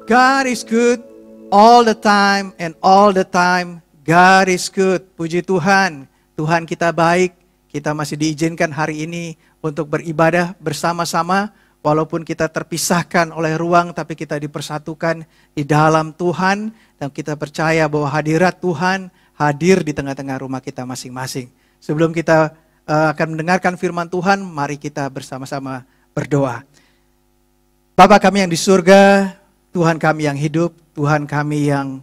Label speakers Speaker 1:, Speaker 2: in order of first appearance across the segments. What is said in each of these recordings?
Speaker 1: God is good all the time and all the time God is good. Puji Tuhan, Tuhan kita baik. Kita masih diizinkan hari ini untuk beribadah bersama-sama. Walaupun kita terpisahkan oleh ruang, tapi kita dipersatukan di dalam Tuhan. Dan kita percaya bahwa hadirat Tuhan hadir di tengah-tengah rumah kita masing-masing. Sebelum kita akan mendengarkan firman Tuhan, mari kita bersama-sama berdoa. Bapa kami yang di surga, Tuhan kami yang hidup, Tuhan kami yang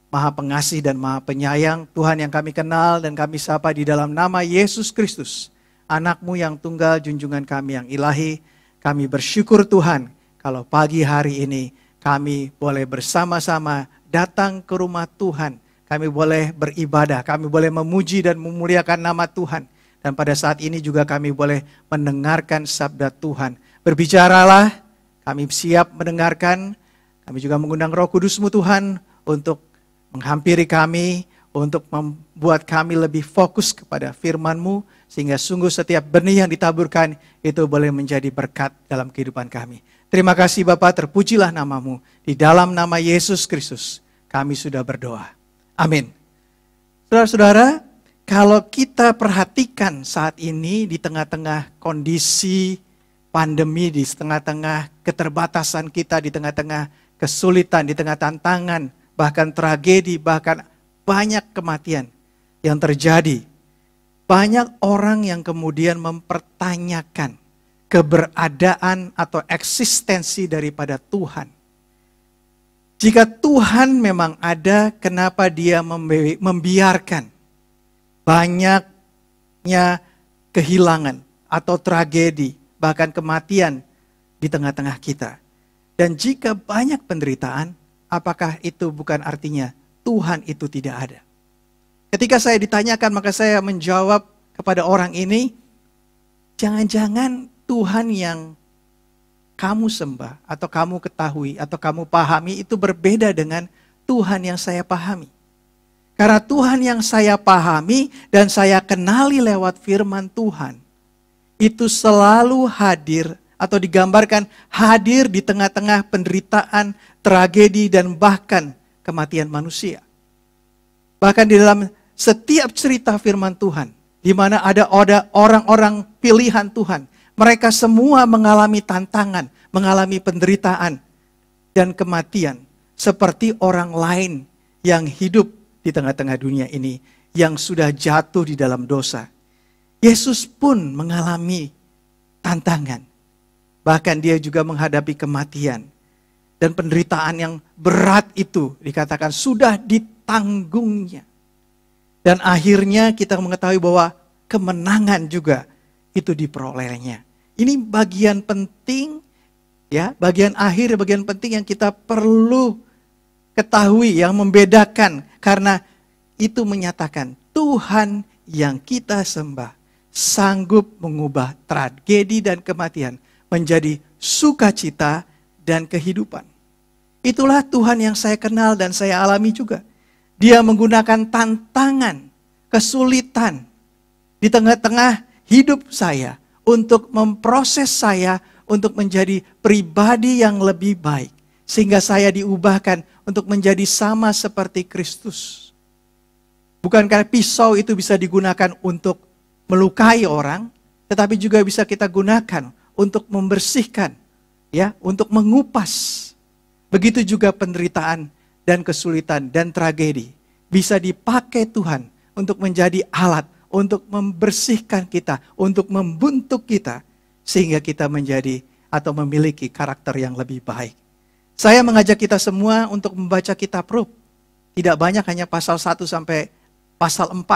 Speaker 1: Maha Pengasih dan Maha Penyayang, Tuhan yang kami kenal dan kami sapa di dalam nama Yesus Kristus, anak-Mu yang tunggal, junjungan kami yang ilahi. Kami bersyukur Tuhan, kalau pagi hari ini kami boleh bersama-sama datang ke rumah Tuhan. Kami boleh beribadah, kami boleh memuji dan memuliakan nama Tuhan. Dan pada saat ini juga kami boleh mendengarkan sabda Tuhan. Berbicaralah, kami siap mendengarkan. Kami juga mengundang Roh Kudus-Mu Tuhan untuk menghampiri kami, untuk membuat kami lebih fokus kepada firman-Mu, sehingga sungguh setiap benih yang ditaburkan itu boleh menjadi berkat dalam kehidupan kami. Terima kasih Bapa, terpujilah nama-Mu. Di dalam nama Yesus Kristus kami sudah berdoa. Amin. Saudara-saudara, kalau kita perhatikan saat ini di tengah-tengah kondisi pandemi, di tengah-tengah keterbatasan kita, di tengah-tengah kesulitan, di tengah tantangan, bahkan tragedi, bahkan banyak kematian yang terjadi. Banyak orang yang kemudian mempertanyakan keberadaan atau eksistensi daripada Tuhan. Jika Tuhan memang ada, kenapa Dia membiarkan banyaknya kehilangan atau tragedi, bahkan kematian di tengah-tengah kita? Dan jika banyak penderitaan, apakah itu bukan artinya Tuhan itu tidak ada? Ketika saya ditanyakan, maka saya menjawab kepada orang ini, jangan-jangan Tuhan yang kamu sembah, atau kamu ketahui, atau kamu pahami itu berbeda dengan Tuhan yang saya pahami. Karena Tuhan yang saya pahami dan saya kenali lewat firman Tuhan, itu selalu hadir atau digambarkan hadir di tengah-tengah penderitaan, tragedi, dan bahkan kematian manusia. Bahkan di dalam setiap cerita firman Tuhan, di mana ada orang-orang pilihan Tuhan, mereka semua mengalami tantangan, mengalami penderitaan dan kematian, seperti orang lain yang hidup di tengah-tengah dunia ini, yang sudah jatuh di dalam dosa. Yesus pun mengalami tantangan, bahkan dia juga menghadapi kematian. Dan penderitaan yang berat itu dikatakan sudah ditanggungnya. Dan akhirnya kita mengetahui bahwa kemenangan juga itu diperolehnya. Ini bagian penting, ya, bagian akhir, bagian penting yang kita perlu ketahui, yang membedakan. Karena itu menyatakan Tuhan yang kita sembah sanggup mengubah tragedi dan kematian menjadi sukacita dan kehidupan. Itulah Tuhan yang saya kenal dan saya alami juga. Dia menggunakan tantangan, kesulitan di tengah-tengah hidup saya untuk memproses saya untuk menjadi pribadi yang lebih baik. Sehingga saya diubahkan untuk menjadi sama seperti Kristus. Bukankah pisau itu bisa digunakan untuk melukai orang, tetapi juga bisa kita gunakan untuk membersihkan, ya, untuk mengupas. Begitu juga penderitaan dan kesulitan dan tragedi bisa dipakai Tuhan untuk menjadi alat, untuk membersihkan kita, untuk membentuk kita, sehingga kita menjadi atau memiliki karakter yang lebih baik. Saya mengajak kita semua untuk membaca kitab Rut. Tidak banyak, hanya pasal 1 sampai pasal 4.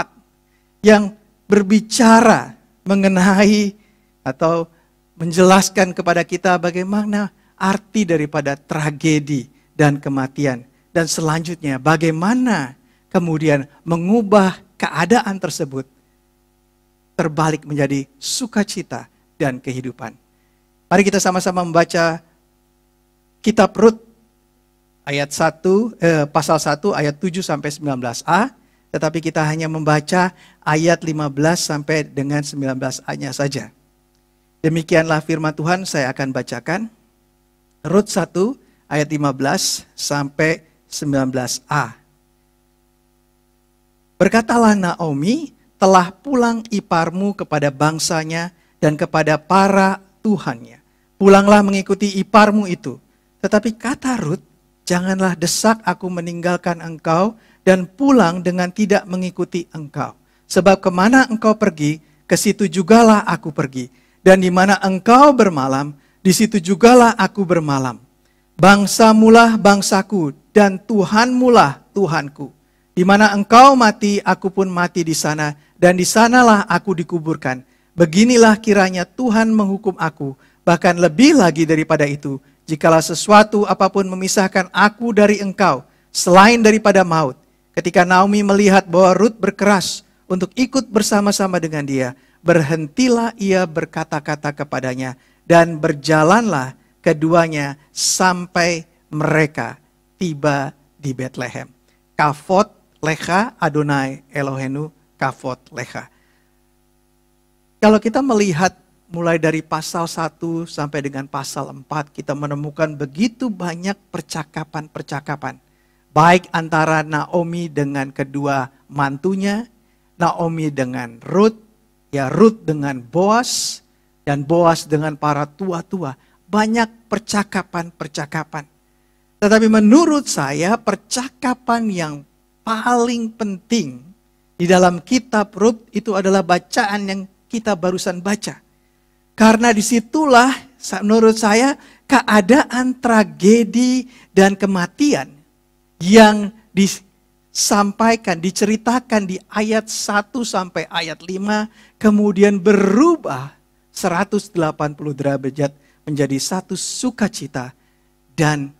Speaker 1: Yang berbicara mengenai atau menjelaskan kepada kita bagaimana arti daripada tragedi dan kematian. Dan selanjutnya bagaimana kemudian mengubah keadaan tersebut terbalik menjadi sukacita dan kehidupan. Mari kita sama-sama membaca kitab Rut ayat 1, pasal 1 ayat 7 sampai 19a. Tetapi kita hanya membaca ayat 15 sampai dengan 19a-nya saja. Demikianlah firman Tuhan, saya akan bacakan. Rut 1 ayat 15 sampai 19a. Berkatalah Naomi, telah pulang iparmu kepada bangsanya dan kepada para tuhannya. Pulanglah mengikuti iparmu itu. Tetapi kata Rut, janganlah desak aku meninggalkan engkau dan pulang dengan tidak mengikuti engkau. Sebab kemana engkau pergi, ke situ jugalah aku pergi. Dan di mana engkau bermalam, di situ jugalah aku bermalam. Bangsamulah bangsaku dan Tuhanmulah Tuhanku. Di mana engkau mati, aku pun mati di sana, dan di sanalah aku dikuburkan. Beginilah kiranya Tuhan menghukum aku, bahkan lebih lagi daripada itu, jikalau sesuatu apapun memisahkan aku dari engkau, selain daripada maut. Ketika Naomi melihat bahwa Rut berkeras untuk ikut bersama-sama dengan dia, berhentilah ia berkata-kata kepadanya, dan berjalanlah keduanya sampai mereka tiba di Betlehem. Kafot Lecha Adonai Elohenu Kafot Lecha. Kalau kita melihat mulai dari pasal 1 sampai dengan pasal 4, kita menemukan begitu banyak percakapan-percakapan. Baik antara Naomi dengan kedua mantunya, Naomi dengan Rut, ya Rut dengan Boas, dan Boas dengan para tua-tua. Banyak percakapan-percakapan. Tetapi menurut saya percakapan yang paling penting di dalam kitab Rut itu adalah bacaan yang kita barusan baca. Karena disitulah menurut saya keadaan tragedi dan kematian yang disampaikan, diceritakan di ayat 1 sampai ayat 5 kemudian berubah 180 derajat menjadi satu sukacita dan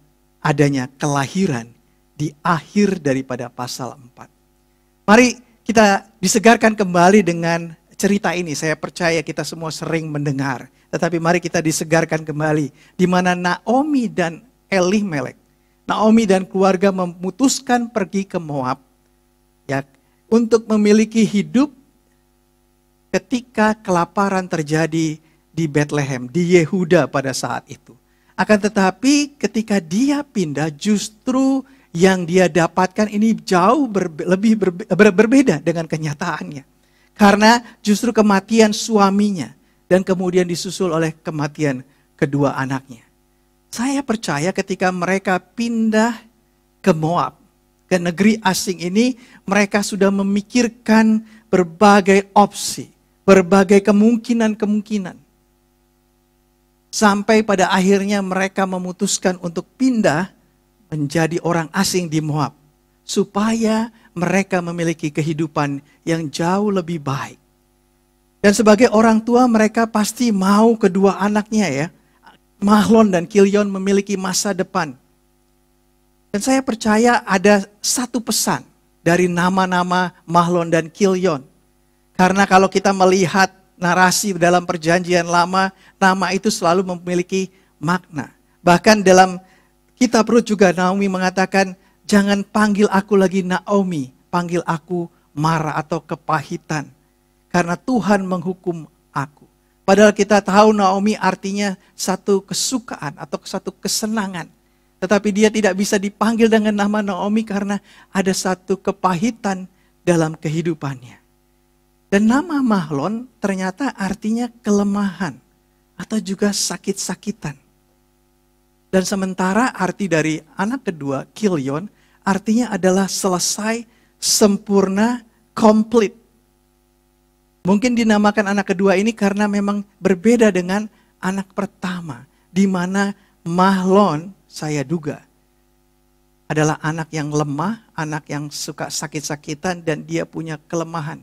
Speaker 1: adanya kelahiran di akhir daripada pasal 4. Mari kita disegarkan kembali dengan cerita ini. Saya percaya kita semua sering mendengar. Tetapi mari kita disegarkan kembali. Di mana Naomi dan Elimelek, Naomi dan keluarga memutuskan pergi ke Moab, ya, untuk memiliki hidup ketika kelaparan terjadi di Betlehem, di Yehuda pada saat itu. Akan tetapi ketika dia pindah, justru yang dia dapatkan ini jauh lebih berbeda dengan kenyataannya. Karena justru kematian suaminya dan kemudian disusul oleh kematian kedua anaknya. Saya percaya ketika mereka pindah ke Moab, ke negeri asing ini, mereka sudah memikirkan berbagai opsi, berbagai kemungkinan-kemungkinan. Sampai pada akhirnya mereka memutuskan untuk pindah menjadi orang asing di Moab, supaya mereka memiliki kehidupan yang jauh lebih baik. Dan sebagai orang tua mereka pasti mau kedua anaknya, ya, Mahlon dan Kilion, memiliki masa depan. Dan saya percaya ada satu pesan dari nama-nama Mahlon dan Kilion. Karena kalau kita melihat narasi dalam perjanjian lama, nama itu selalu memiliki makna. Bahkan dalam kitab Rut juga Naomi mengatakan, jangan panggil aku lagi Naomi, panggil aku Mara atau kepahitan. Karena Tuhan menghukum aku. Padahal kita tahu Naomi artinya satu kesukaan atau satu kesenangan. Tetapi dia tidak bisa dipanggil dengan nama Naomi karena ada satu kepahitan dalam kehidupannya. Dan nama Mahlon ternyata artinya kelemahan atau juga sakit-sakitan. Dan sementara arti dari anak kedua, Kilion, artinya adalah selesai, sempurna, komplit. Mungkin dinamakan anak kedua ini karena memang berbeda dengan anak pertama. Di mana Mahlon, saya duga, adalah anak yang lemah, anak yang suka sakit-sakitan, dan dia punya kelemahan.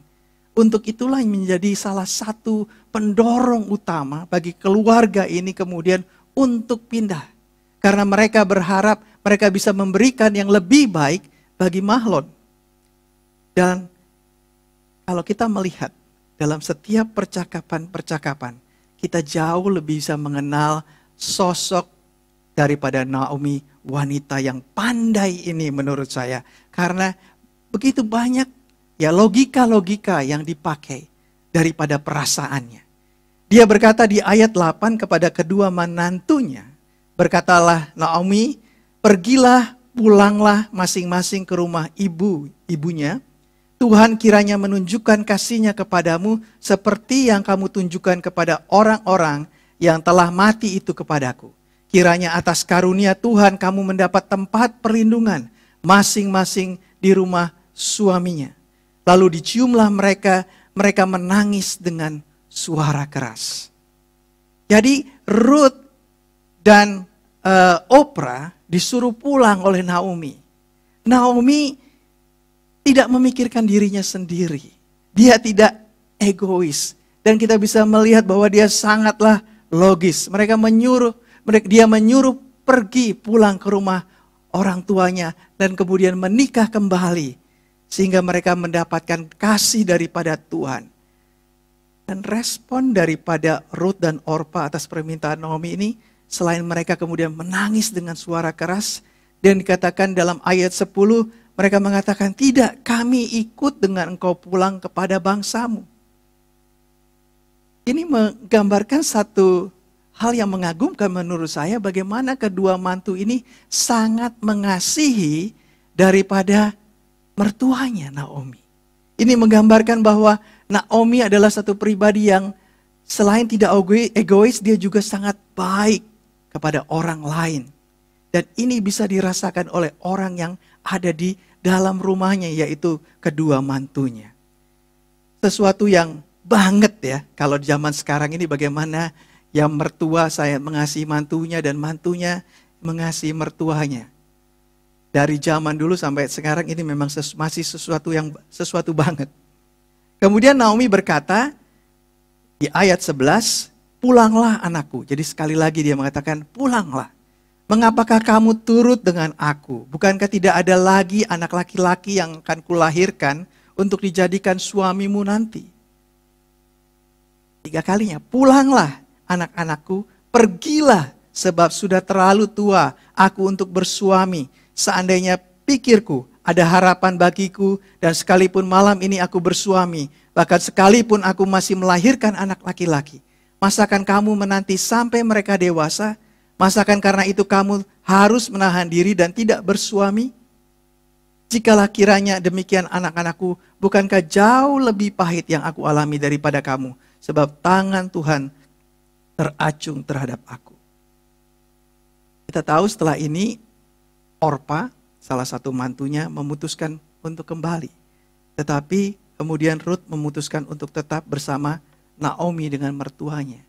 Speaker 1: Untuk itulah yang menjadi salah satu pendorong utama bagi keluarga ini kemudian untuk pindah. Karena mereka berharap mereka bisa memberikan yang lebih baik bagi Mahlon. Dan kalau kita melihat dalam setiap percakapan-percakapan, kita jauh lebih bisa mengenal sosok daripada Naomi, wanita yang pandai ini menurut saya. Karena begitu banyak ya logika-logika yang dipakai daripada perasaannya. Dia berkata di ayat 8 kepada kedua menantunya, berkatalah Naomi, Pergilah, pulanglah masing-masing ke rumah ibunya. Tuhan kiranya menunjukkan kasih-Nya kepadamu seperti yang kamu tunjukkan kepada orang-orang yang telah mati itu kepadaku. Kiranya atas karunia Tuhan kamu mendapat tempat perlindungan masing-masing di rumah suaminya. Lalu diciumlah mereka menangis dengan suara keras. Jadi Ruth dan Orpa disuruh pulang oleh Naomi. Naomi tidak memikirkan dirinya sendiri. Dia tidak egois. Dan kita bisa melihat bahwa dia sangatlah logis. Dia menyuruh pergi pulang ke rumah orang tuanya. Dan kemudian menikah kembali. Sehingga mereka mendapatkan kasih daripada Tuhan. Dan respon daripada Ruth dan Orpa atas permintaan Naomi ini, selain mereka kemudian menangis dengan suara keras, dan dikatakan dalam ayat 10, mereka mengatakan, tidak, kami ikut dengan engkau pulang kepada bangsamu. Ini menggambarkan satu hal yang mengagumkan menurut saya, bagaimana kedua mantu ini sangat mengasihi daripada mertuanya Naomi. Ini menggambarkan bahwa Naomi adalah satu pribadi yang selain tidak egois, dia juga sangat baik kepada orang lain. Dan ini bisa dirasakan oleh orang yang ada di dalam rumahnya, yaitu kedua mantunya. Sesuatu yang banget ya, kalau zaman sekarang ini bagaimana yang mertua saya mengasihi mantunya dan mantunya mengasihi mertuanya. Dari zaman dulu sampai sekarang ini memang masih sesuatu banget. Kemudian Naomi berkata di ayat 11, pulanglah anakku. Jadi sekali lagi dia mengatakan, pulanglah. Mengapakah kamu turut dengan aku? Bukankah tidak ada lagi anak laki-laki yang akan kulahirkan untuk dijadikan suamimu nanti? 3 kalinya, pulanglah anak-anakku, pergilah sebab sudah terlalu tua aku untuk bersuami. Seandainya pikirku ada harapan bagiku dan sekalipun malam ini aku bersuami, bahkan sekalipun aku masih melahirkan anak laki-laki. Masakan kamu menanti sampai mereka dewasa? Masakan karena itu kamu harus menahan diri dan tidak bersuami? Jikalau kiranya demikian anak-anakku, bukankah jauh lebih pahit yang aku alami daripada kamu? Sebab tangan Tuhan teracung terhadap aku. Kita tahu setelah ini Orpa, salah satu mantunya, memutuskan untuk kembali. Tetapi kemudian Ruth memutuskan untuk tetap bersama Naomi dengan mertuanya.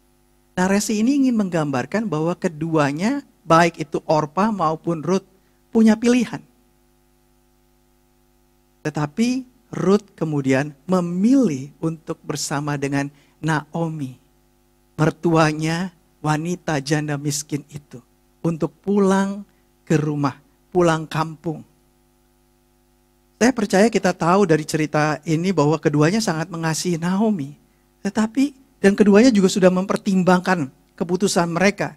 Speaker 1: Narasi ini ingin menggambarkan bahwa keduanya, baik itu Orpa maupun Ruth, punya pilihan. Tetapi Ruth kemudian memilih untuk bersama dengan Naomi, mertuanya wanita janda miskin itu, untuk pulang ke rumah, pulang kampung. Saya percaya kita tahu dari cerita ini bahwa keduanya sangat mengasihi Naomi. Dan keduanya juga sudah mempertimbangkan keputusan mereka.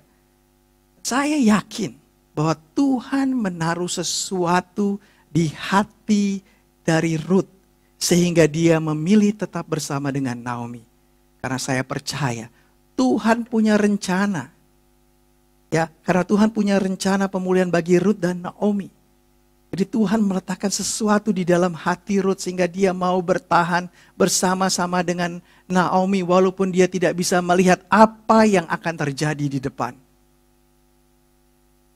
Speaker 1: Saya yakin bahwa Tuhan menaruh sesuatu di hati dari Ruth, sehingga dia memilih tetap bersama dengan Naomi. Karena saya percaya Tuhan punya rencana. Ya, karena Tuhan punya rencana pemulihan bagi Ruth dan Naomi. Jadi Tuhan meletakkan sesuatu di dalam hati Ruth sehingga dia mau bertahan bersama-sama dengan Naomi walaupun dia tidak bisa melihat apa yang akan terjadi di depan.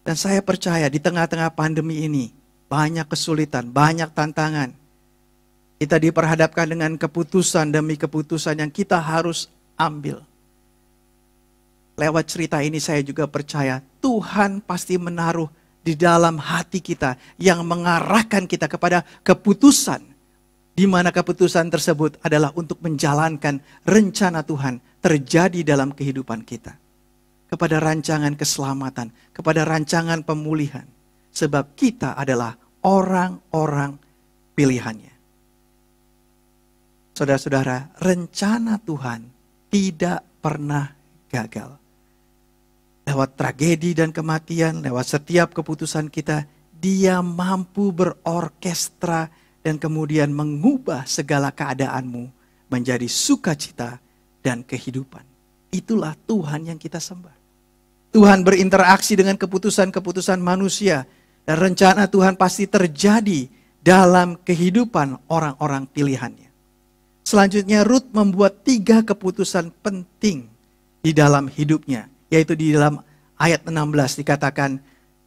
Speaker 1: Dan saya percaya di tengah-tengah pandemi ini banyak kesulitan, banyak tantangan. Kita diperhadapkan dengan keputusan demi keputusan yang kita harus ambil. Lewat cerita ini saya juga percaya Tuhan pasti menaruh di dalam hati kita yang mengarahkan kita kepada keputusan. Di mana keputusan tersebut adalah untuk menjalankan rencana Tuhan terjadi dalam kehidupan kita. Kepada rancangan keselamatan, kepada rancangan pemulihan. Sebab kita adalah orang-orang pilihannya. Saudara-saudara, rencana Tuhan tidak pernah gagal. Lewat tragedi dan kematian, lewat setiap keputusan kita, Dia mampu berorkestra dan kemudian mengubah segala keadaanmu menjadi sukacita dan kehidupan. Itulah Tuhan yang kita sembah. Tuhan berinteraksi dengan keputusan-keputusan manusia Dan rencana Tuhan pasti terjadi dalam kehidupan orang-orang pilihannya. Selanjutnya Rut membuat 3 keputusan penting di dalam hidupnya. Yaitu di dalam ayat 16 dikatakan,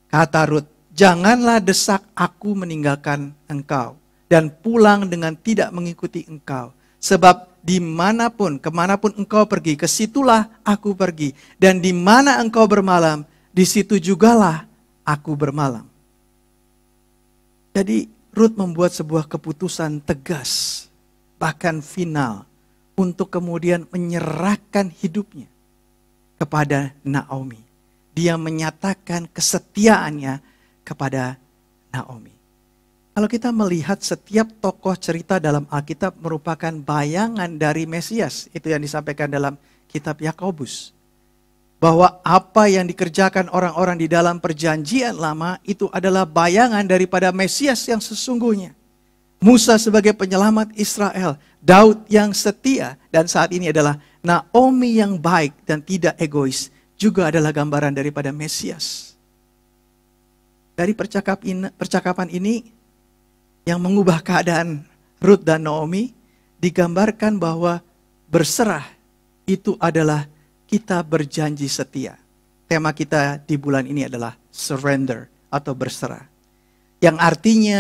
Speaker 1: kata Rut, janganlah desak aku meninggalkan engkau dan pulang dengan tidak mengikuti engkau. Sebab dimanapun, kemanapun engkau pergi, kesitulah aku pergi. Dan di mana engkau bermalam, di situ jugalah aku bermalam. Jadi Rut membuat sebuah keputusan tegas, bahkan final, untuk kemudian menyerahkan hidupnya kepada Naomi. Dia menyatakan kesetiaannya kepada Naomi. Kalau kita melihat setiap tokoh cerita dalam Alkitab merupakan bayangan dari Mesias. Itu yang disampaikan dalam kitab Yakobus. Bahwa apa yang dikerjakan orang-orang di dalam perjanjian lama itu adalah bayangan daripada Mesias yang sesungguhnya. Musa sebagai penyelamat Israel, Daud yang setia, dan saat ini adalah Naomi yang baik dan tidak egois, juga adalah gambaran daripada Mesias. Dari percakapan ini yang mengubah keadaan Rut dan Naomi, digambarkan bahwa berserah itu adalah kita berjanji setia. Tema kita di bulan ini adalah surrender atau berserah. Yang artinya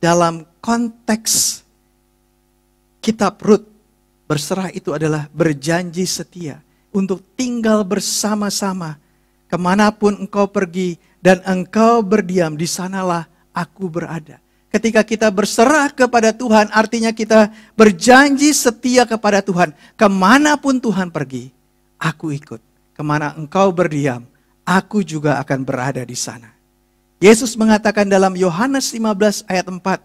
Speaker 1: dalam konteks kitab Rut, berserah itu adalah berjanji setia untuk tinggal bersama-sama. Kemanapun engkau pergi dan engkau berdiam, di sanalah aku berada. Ketika kita berserah kepada Tuhan, artinya kita berjanji setia kepada Tuhan. Kemanapun Tuhan pergi, aku ikut. Kemana engkau berdiam, aku juga akan berada di sana. Yesus mengatakan dalam Yohanes 15 ayat 4,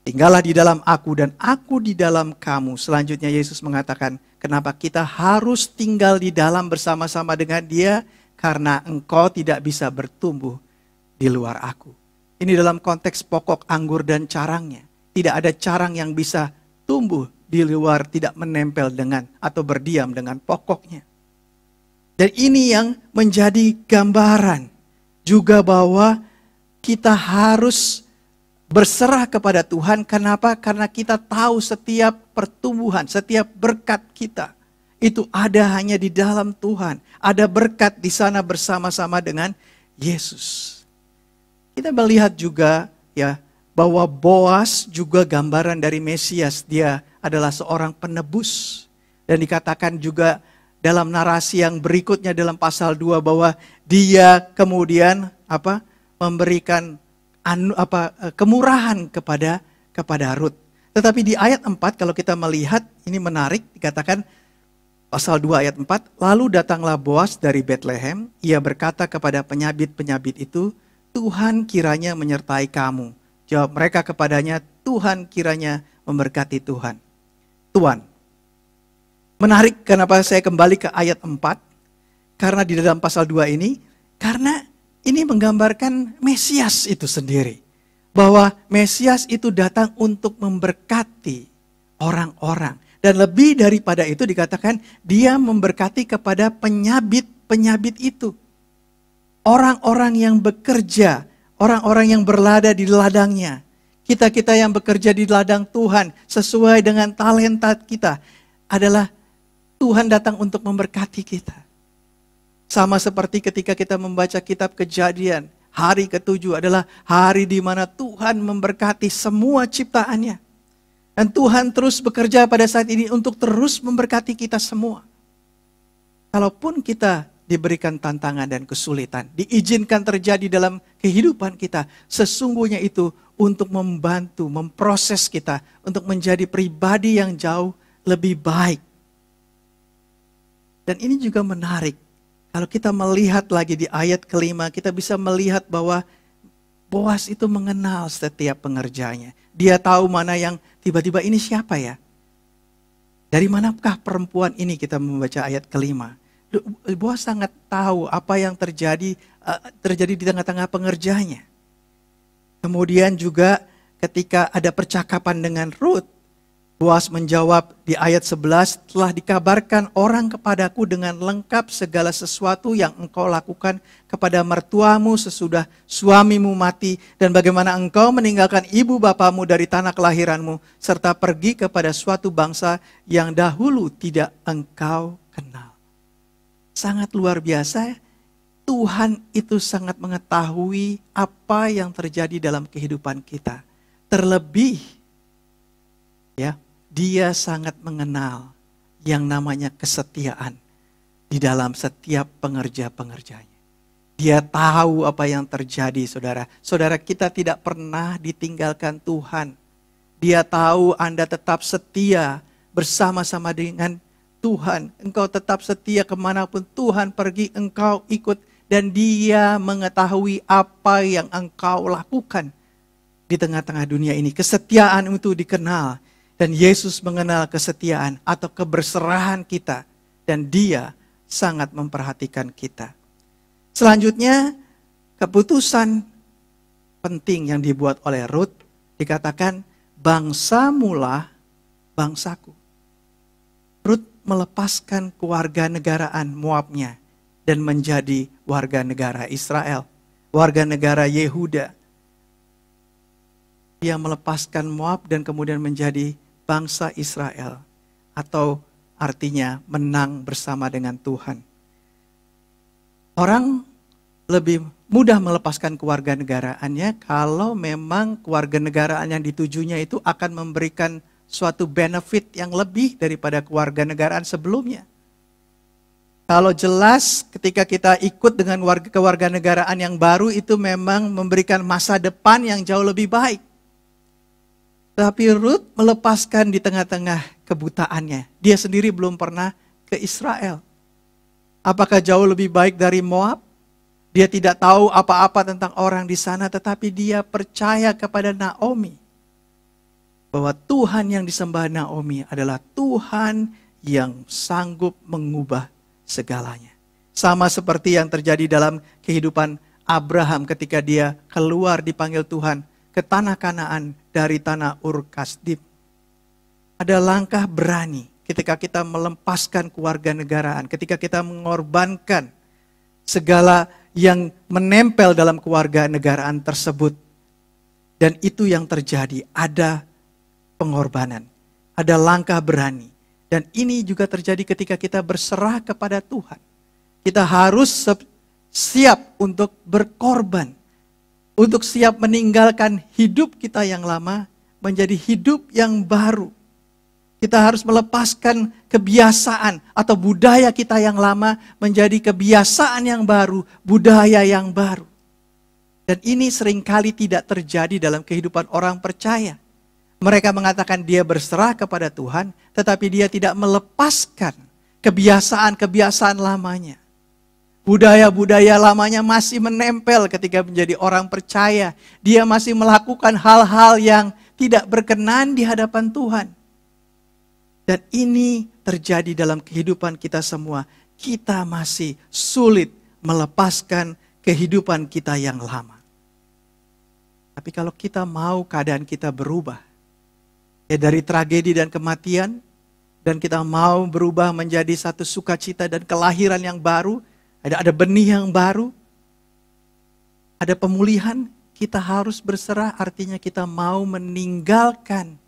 Speaker 1: tinggallah di dalam aku dan aku di dalam kamu. Selanjutnya Yesus mengatakan, kenapa kita harus tinggal di dalam bersama-sama dengan Dia? Karena engkau tidak bisa bertumbuh di luar aku. Ini dalam konteks pokok anggur dan carangnya. Tidak ada carang yang bisa tumbuh di luar, tidak menempel dengan atau berdiam dengan pokoknya. Dan ini yang menjadi gambaran juga bahwa kita harus berserah kepada Tuhan. Kenapa? Karena kita tahu setiap pertumbuhan, setiap berkat kita itu ada hanya di dalam Tuhan. Ada berkat di sana bersama-sama dengan Yesus. Kita melihat juga ya bahwa Boas juga gambaran dari Mesias. Dia adalah seorang penebus. Dan dikatakan juga dalam narasi yang berikutnya dalam pasal 2 bahwa dia kemudian memberikan kemurahan kepada Rut. Tetapi di ayat 4 kalau kita melihat ini menarik, dikatakan pasal 2 ayat 4, lalu datanglah Boas dari Betlehem, ia berkata kepada penyabit-penyabit itu, Tuhan kiranya menyertai kamu. Jawab mereka kepadanya, Tuhan kiranya memberkati Tuhan. Tuhan. Menarik kenapa saya kembali ke ayat 4, karena di dalam pasal 2 ini, karena ini menggambarkan Mesias itu sendiri. Bahwa Mesias itu datang untuk memberkati orang-orang. Dan lebih daripada itu dikatakan dia memberkati kepada penyabit-penyabit itu. Orang-orang yang bekerja, orang-orang yang berlada di ladangnya. Kita-kita yang bekerja di ladang Tuhan sesuai dengan talenta kita adalah Tuhan datang untuk memberkati kita. Sama seperti ketika kita membaca kitab Kejadian, hari ke-7 adalah hari di mana Tuhan memberkati semua ciptaannya. Dan Tuhan terus bekerja pada saat ini untuk terus memberkati kita semua. Kalaupun kita diberikan tantangan dan kesulitan, diizinkan terjadi dalam kehidupan kita, sesungguhnya itu untuk membantu, memproses kita, untuk menjadi pribadi yang jauh lebih baik. Dan ini juga menarik. Kalau kita melihat lagi di ayat kelima, kita bisa melihat bahwa Boas itu mengenal setiap pengerjanya. Dia tahu mana yang tiba-tiba ini siapa ya? Dari manakah perempuan ini, kita membaca ayat kelima. Boas sangat tahu apa yang terjadi di tengah-tengah pengerjanya. Kemudian juga ketika ada percakapan dengan Rut, Boas menjawab di ayat 11, telah dikabarkan orang kepadaku dengan lengkap segala sesuatu yang engkau lakukan kepada mertuamu sesudah suamimu mati, dan bagaimana engkau meninggalkan ibu bapamu dari tanah kelahiranmu, serta pergi kepada suatu bangsa yang dahulu tidak engkau kenal. Sangat luar biasa, Tuhan itu sangat mengetahui apa yang terjadi dalam kehidupan kita. Terlebih, ya, Dia sangat mengenal yang namanya kesetiaan di dalam setiap pengerja-pengerjanya. Dia tahu apa yang terjadi, saudara. Saudara, kita tidak pernah ditinggalkan Tuhan. Dia tahu Anda tetap setia bersama-sama dengan Tuhan. Engkau tetap setia kemanapun Tuhan pergi, engkau ikut. Dan Dia mengetahui apa yang engkau lakukan di tengah-tengah dunia ini. Kesetiaan itu dikenal. Dan Yesus mengenal kesetiaan atau keberserahan kita. Dan Dia sangat memperhatikan kita. Selanjutnya, keputusan penting yang dibuat oleh Rut. Dikatakan, bangsamulah bangsaku. Rut melepaskan kewarganegaraan Moabnya. Dan menjadi warga negara Israel. Warga negara Yehuda. Dia melepaskan Moab dan kemudian menjadi bangsa Israel, atau artinya menang bersama dengan Tuhan. Orang lebih mudah melepaskan kewarganegaraannya kalau memang kewarganegaraan yang ditujunya itu akan memberikan suatu benefit yang lebih daripada kewarganegaraan sebelumnya. Kalau jelas ketika kita ikut dengan kewarganegaraan yang baru itu memang memberikan masa depan yang jauh lebih baik. Tapi Rut melepaskan di tengah-tengah kebutaannya. Dia sendiri belum pernah ke Israel. Apakah jauh lebih baik dari Moab? Dia tidak tahu apa-apa tentang orang di sana, tetapi dia percaya kepada Naomi. Bahwa Tuhan yang disembah Naomi adalah Tuhan yang sanggup mengubah segalanya. Sama seperti yang terjadi dalam kehidupan Abraham ketika dia keluar dipanggil Tuhan ke tanah Kanaan dari tanah Ur Kasdim. Ada langkah berani ketika kita melepaskan kewarganegaraan, ketika kita mengorbankan segala yang menempel dalam kewarganegaraan tersebut. Dan itu yang terjadi, ada pengorbanan, ada langkah berani. Dan ini juga terjadi ketika kita berserah kepada Tuhan. Kita harus siap untuk berkorban. Untuk siap meninggalkan hidup kita yang lama menjadi hidup yang baru. Kita harus melepaskan kebiasaan atau budaya kita yang lama menjadi kebiasaan yang baru, budaya yang baru. Dan ini seringkali tidak terjadi dalam kehidupan orang percaya. Mereka mengatakan dia berserah kepada Tuhan, tetapi dia tidak melepaskan kebiasaan-kebiasaan lamanya. Budaya-budaya lamanya masih menempel ketika menjadi orang percaya. Dia masih melakukan hal-hal yang tidak berkenan di hadapan Tuhan. Dan ini terjadi dalam kehidupan kita semua. Kita masih sulit melepaskan kehidupan kita yang lama. Tapi kalau kita mau keadaan kita berubah, ya dari tragedi dan kematian, dan kita mau berubah menjadi satu sukacita dan kelahiran yang baru, ada benih yang baru, ada pemulihan, kita harus berserah, artinya kita mau meninggalkan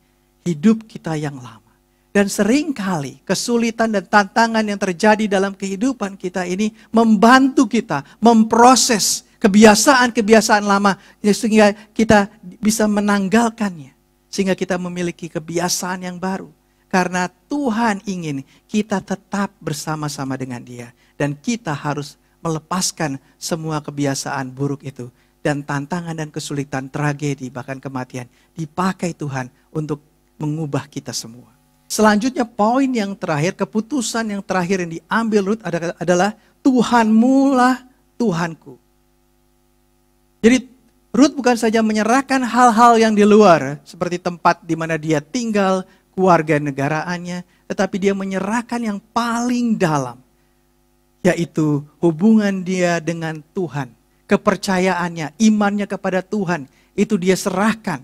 Speaker 1: hidup kita yang lama. Dan seringkali kesulitan dan tantangan yang terjadi dalam kehidupan kita ini membantu kita memproses kebiasaan-kebiasaan lama sehingga kita bisa menanggalkannya. Sehingga kita memiliki kebiasaan yang baru. Karena Tuhan ingin kita tetap bersama-sama dengan Dia. Dan kita harus melepaskan semua kebiasaan buruk itu. Dan tantangan dan kesulitan, tragedi, bahkan kematian dipakai Tuhan untuk mengubah kita semua. Selanjutnya poin yang terakhir, keputusan yang terakhir yang diambil Rut adalah Tuhanmulah Tuhanku. Jadi Rut bukan saja menyerahkan hal-hal yang di luar, seperti tempat di mana dia tinggal, keluarga negaraannya, tetapi dia menyerahkan yang paling dalam, yaitu hubungan dia dengan Tuhan, kepercayaannya, imannya kepada Tuhan, itu dia serahkan.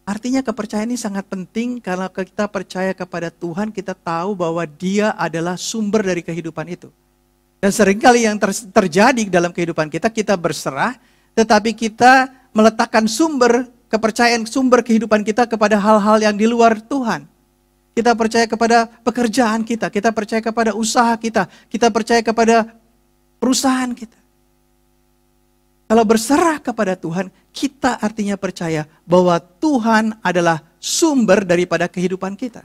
Speaker 1: Artinya kepercayaan ini sangat penting karena kita percaya kepada Tuhan, kita tahu bahwa Dia adalah sumber dari kehidupan itu. Dan seringkali yang terjadi dalam kehidupan kita, kita berserah, tetapi kita meletakkan sumber kepercayaan, sumber kehidupan kita kepada hal-hal yang di luar Tuhan. Kita percaya kepada pekerjaan kita percaya kepada usaha kita percaya kepada perusahaan kita. Kalau berserah kepada Tuhan, kita artinya percaya bahwa Tuhan adalah sumber daripada kehidupan kita.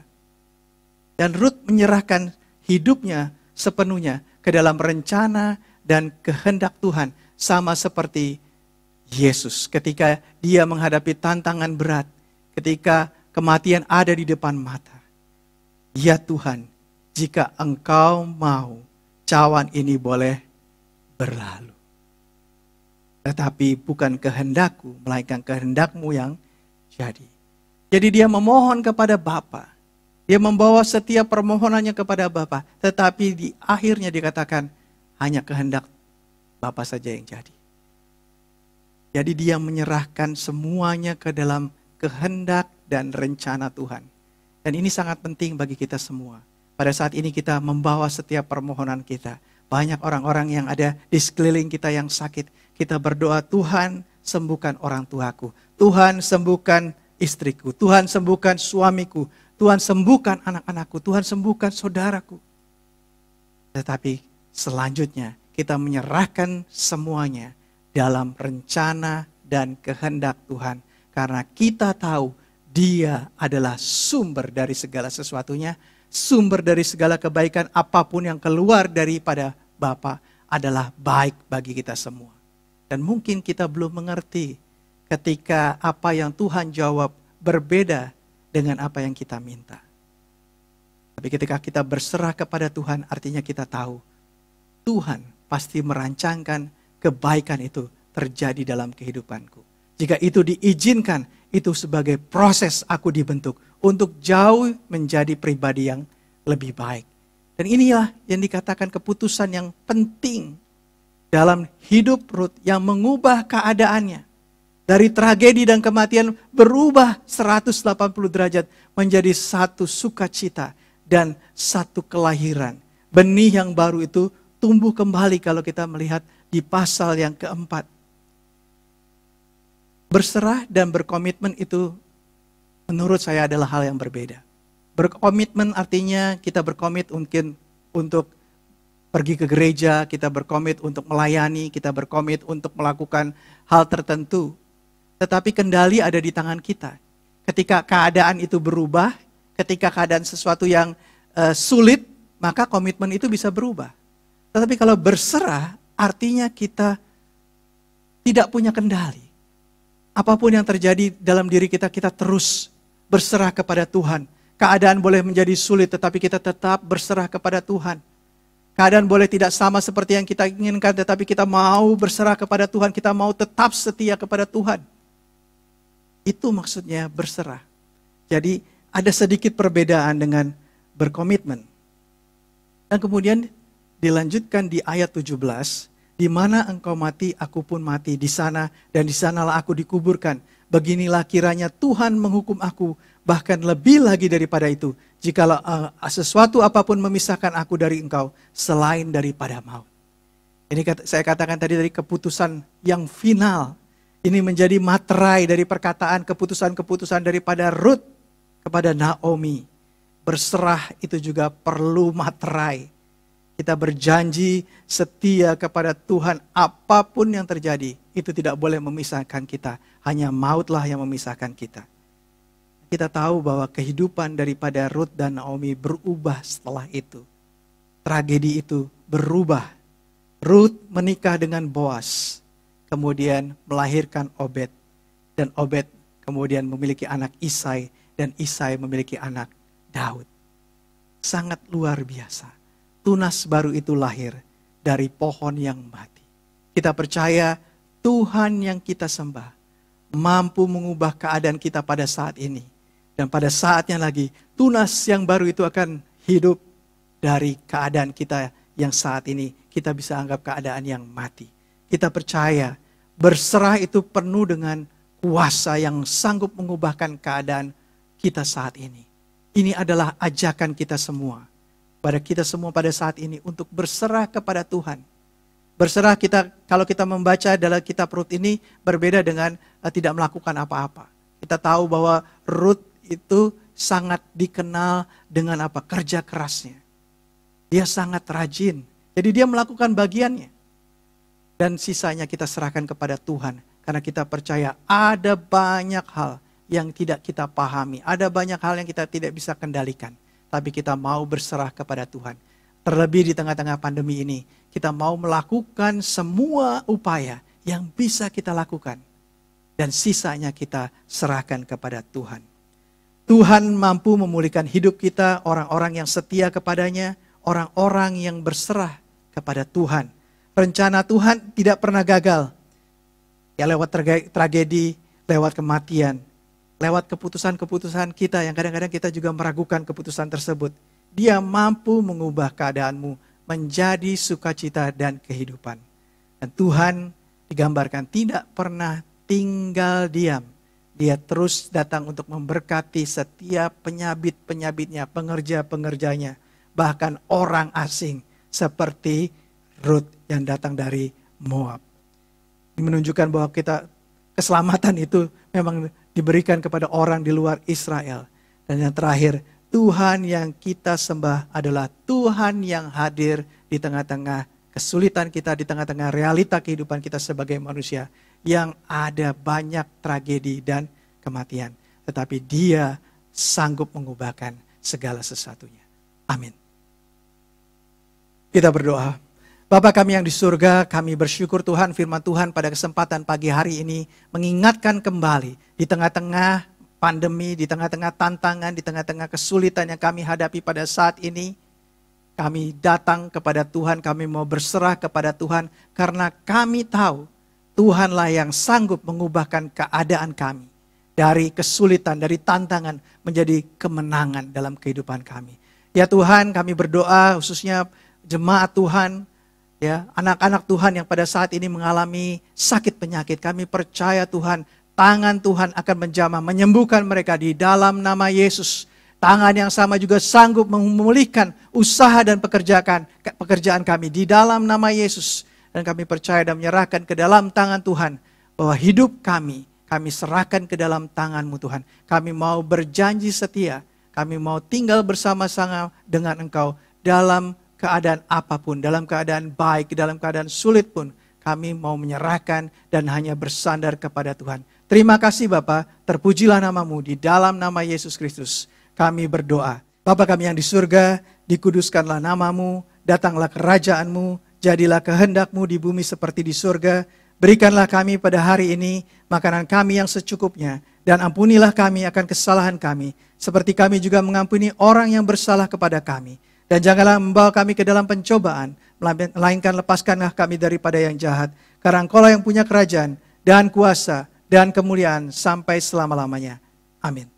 Speaker 1: Dan Rut menyerahkan hidupnya sepenuhnya ke dalam rencana dan kehendak Tuhan. Sama seperti Yesus ketika dia menghadapi tantangan berat, ketika kematian ada di depan mata. Ya Tuhan, jika Engkau mau, cawan ini boleh berlalu. Tetapi bukan kehendakku, melainkan kehendak-Mu yang jadi. Jadi dia memohon kepada Bapa. Dia membawa setiap permohonannya kepada Bapa. Tetapi di akhirnya dikatakan, hanya kehendak Bapa saja yang jadi. Jadi dia menyerahkan semuanya ke dalam kehendak dan rencana Tuhan. Dan ini sangat penting bagi kita semua. Pada saat ini kita membawa setiap permohonan kita. Banyak orang-orang yang ada di sekeliling kita yang sakit. Kita berdoa, Tuhan sembuhkan orang tuaku. Tuhan sembuhkan istriku. Tuhan sembuhkan suamiku. Tuhan sembuhkan anak-anakku. Tuhan sembuhkan saudaraku. Tetapi selanjutnya kita menyerahkan semuanya dalam rencana dan kehendak Tuhan. Karena kita tahu Dia adalah sumber dari segala sesuatunya. Sumber dari segala kebaikan, apapun yang keluar daripada Bapa adalah baik bagi kita semua. Dan mungkin kita belum mengerti ketika apa yang Tuhan jawab berbeda dengan apa yang kita minta. Tapi ketika kita berserah kepada Tuhan, artinya kita tahu Tuhan pasti merancangkan kebaikan itu terjadi dalam kehidupanku. Jika itu diizinkan, itu sebagai proses aku dibentuk untuk jauh menjadi pribadi yang lebih baik. Dan inilah yang dikatakan keputusan yang penting dalam hidup Rut yang mengubah keadaannya. Dari tragedi dan kematian berubah 180 derajat menjadi satu sukacita dan satu kelahiran. Benih yang baru itu tumbuh kembali kalau kita melihat di pasal yang keempat. Berserah dan berkomitmen itu menurut saya adalah hal yang berbeda. Berkomitmen artinya kita berkomit mungkin untuk pergi ke gereja, kita berkomit untuk melayani, kita berkomit untuk melakukan hal tertentu. Tetapi kendali ada di tangan kita. Ketika keadaan itu berubah, ketika keadaan sesuatu yang sulit, maka komitmen itu bisa berubah. Tetapi kalau berserah, artinya kita tidak punya kendali. Apapun yang terjadi dalam diri kita, kita terus berserah kepada Tuhan. Keadaan boleh menjadi sulit, tetapi kita tetap berserah kepada Tuhan. Keadaan boleh tidak sama seperti yang kita inginkan, tetapi kita mau berserah kepada Tuhan. Kita mau tetap setia kepada Tuhan. Itu maksudnya berserah. Jadi ada sedikit perbedaan dengan berkomitmen. Dan kemudian dilanjutkan di ayat 17. Di mana engkau mati, aku pun mati. Di sana dan di sanalah aku dikuburkan. Beginilah kiranya Tuhan menghukum aku. Bahkan lebih lagi daripada itu. Jikalau sesuatu apapun memisahkan aku dari engkau, selain daripada maut. Ini saya katakan tadi dari keputusan yang final. Ini menjadi materai dari perkataan keputusan-keputusan daripada Rut kepada Naomi. Berserah itu juga perlu materai. Kita berjanji setia kepada Tuhan apapun yang terjadi. Itu tidak boleh memisahkan kita. Hanya mautlah yang memisahkan kita. Kita tahu bahwa kehidupan daripada Rut dan Naomi berubah setelah itu. Tragedi itu berubah. Rut menikah dengan Boas, kemudian melahirkan Obed. Dan Obed kemudian memiliki anak Isai, dan Isai memiliki anak Daud. Sangat luar biasa. Tunas baru itu lahir dari pohon yang mati. Kita percaya Tuhan yang kita sembah mampu mengubah keadaan kita pada saat ini. Dan pada saatnya lagi, tunas yang baru itu akan hidup dari keadaan kita yang saat ini. Kita bisa anggap keadaan yang mati. Kita percaya berserah itu penuh dengan kuasa yang sanggup mengubahkan keadaan kita saat ini. Ini adalah ajakan kita semua. Pada kita semua pada saat ini untuk berserah kepada Tuhan. Berserah kita, kalau kita membaca dalam kitab Rut ini berbeda dengan tidak melakukan apa-apa. Kita tahu bahwa Rut itu sangat dikenal dengan apa? Kerja kerasnya. Dia sangat rajin. Jadi dia melakukan bagiannya. Dan sisanya kita serahkan kepada Tuhan. Karena kita percaya ada banyak hal yang tidak kita pahami. Ada banyak hal yang kita tidak bisa kendalikan. Tapi kita mau berserah kepada Tuhan. Terlebih di tengah-tengah pandemi ini. Kita mau melakukan semua upaya yang bisa kita lakukan. Dan sisanya kita serahkan kepada Tuhan. Tuhan mampu memulihkan hidup kita, orang-orang yang setia kepadanya, orang-orang yang berserah kepada Tuhan. Rencana Tuhan tidak pernah gagal. Ya lewat tragedi, lewat kematian, lewat keputusan-keputusan kita yang kadang-kadang kita juga meragukan keputusan tersebut. Dia mampu mengubah keadaanmu menjadi sukacita dan kehidupan. Dan Tuhan digambarkan tidak pernah tinggal diam. Dia terus datang untuk memberkati setiap penyabit-penyabitnya, pengerja-pengerjanya. Bahkan orang asing seperti Rut yang datang dari Moab. Ini menunjukkan bahwa keselamatan itu memang diberikan kepada orang di luar Israel. Dan yang terakhir, Tuhan yang kita sembah adalah Tuhan yang hadir di tengah-tengah kesulitan kita, di tengah-tengah realita kehidupan kita sebagai manusia. Yang ada banyak tragedi dan kematian. Tetapi Dia sanggup mengubahkan segala sesuatunya. Amin. Kita berdoa. Bapa kami yang di surga, kami bersyukur Tuhan firman Tuhan pada kesempatan pagi hari ini mengingatkan kembali di tengah-tengah pandemi, di tengah-tengah tantangan, di tengah-tengah kesulitan yang kami hadapi pada saat ini. Kami datang kepada Tuhan, kami mau berserah kepada Tuhan karena kami tahu Tuhanlah yang sanggup mengubahkan keadaan kami. Dari kesulitan, dari tantangan menjadi kemenangan dalam kehidupan kami. Ya Tuhan, kami berdoa khususnya jemaat Tuhan, ya, anak-anak Tuhan yang pada saat ini mengalami sakit penyakit. Kami percaya Tuhan, tangan Tuhan akan menjamah, menyembuhkan mereka di dalam nama Yesus. Tangan yang sama juga sanggup memulihkan usaha dan pekerjaan kami di dalam nama Yesus. Dan kami percaya dan menyerahkan ke dalam tangan Tuhan bahwa hidup kami serahkan ke dalam tangan-Mu Tuhan. Kami mau berjanji setia, kami mau tinggal bersama-sama dengan Engkau dalam keadaan apapun, dalam keadaan baik, dalam keadaan sulit pun, kami mau menyerahkan dan hanya bersandar kepada Tuhan. Terima kasih Bapa, terpujilah nama-Mu di dalam nama Yesus Kristus. Kami berdoa. Bapa kami yang di surga, dikuduskanlah nama-Mu, datanglah kerajaan-Mu, jadilah kehendak-Mu di bumi seperti di surga. Berikanlah kami pada hari ini makanan kami yang secukupnya, dan ampunilah kami akan kesalahan kami, seperti kami juga mengampuni orang yang bersalah kepada kami. Dan janganlah membawa kami ke dalam pencobaan, melainkan lepaskanlah kami daripada yang jahat. Karena Engkau yang punya kerajaan dan kuasa dan kemuliaan sampai selama-lamanya. Amin.